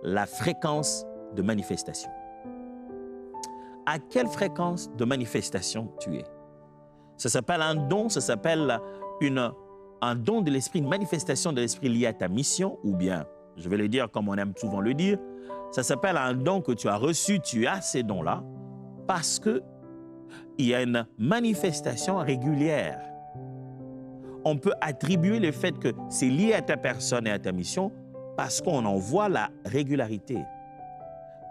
la fréquence de manifestation. À quelle fréquence de manifestation tu es? Ça s'appelle un don, ça s'appelle un don de l'esprit, une manifestation de l'esprit liée à ta mission, ou bien, je vais le dire comme on aime souvent le dire, ça s'appelle un don que tu as reçu, tu as ces dons-là, parce qu'il y a une manifestation régulière. On peut attribuer le fait que c'est lié à ta personne et à ta mission parce qu'on en voit la régularité.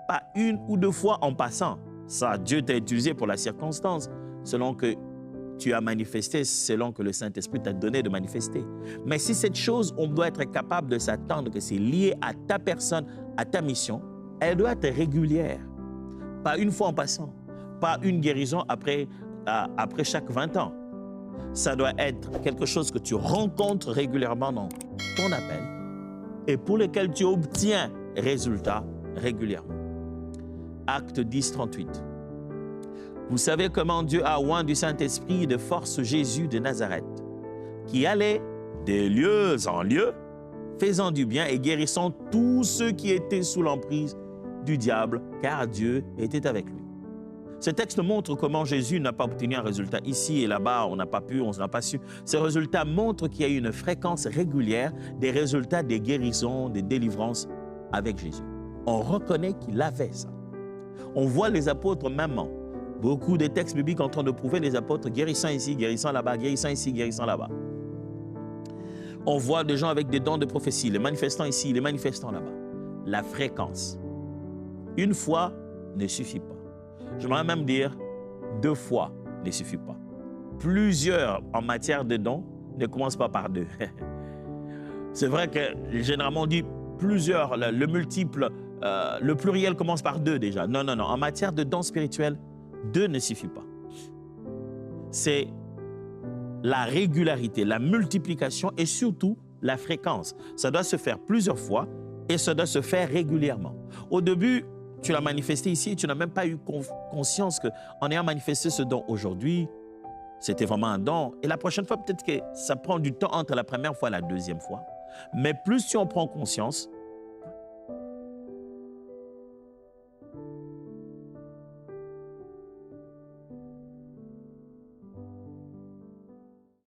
Pas une ou deux fois en passant. Ça, Dieu t'a utilisé pour la circonstance, selon que tu as manifesté, selon que le Saint-Esprit t'a donné de manifester. Mais si cette chose, on doit être capable de s'attendre que c'est lié à ta personne, à ta mission, elle doit être régulière. Pas une fois en passant, pas une guérison après chaque 20 ans. Ça doit être quelque chose que tu rencontres régulièrement dans ton appel et pour lequel tu obtiens résultats régulièrement. Acte 10, 38. Vous savez comment Dieu a oint du Saint-Esprit et de force Jésus de Nazareth, qui allait de lieu en lieu, faisant du bien et guérissant tous ceux qui étaient sous l'emprise du diable, car Dieu était avec lui. Ce texte montre comment Jésus n'a pas obtenu un résultat ici et là-bas, on n'a pas su. Ce résultat montre qu'il y a une fréquence régulière des résultats des guérisons, des délivrances avec Jésus. On reconnaît qu'il avait ça. On voit les apôtres même, beaucoup de textes bibliques en train de prouver les apôtres guérissant ici, guérissant là-bas, guérissant ici, guérissant là-bas. On voit des gens avec des dons de prophétie, les manifestants ici, les manifestants là-bas. La fréquence. Une fois ne suffit pas. J'aimerais même dire 2 fois ne suffit pas. Plusieurs en matière de dons ne commencent pas par 2. C'est vrai que généralement on dit plusieurs, le multiple, le pluriel commence par 2 déjà. Non. En matière de dons spirituels, 2 ne suffit pas. C'est la régularité, la multiplication et surtout la fréquence. Ça doit se faire plusieurs fois et ça doit se faire régulièrement. Au début, tu l'as manifesté ici et tu n'as même pas eu conscience qu'en ayant manifesté ce don aujourd'hui, c'était vraiment un don. Et la prochaine fois, peut-être que ça prend du temps entre la première fois et la deuxième fois. Mais plus tu en prends conscience,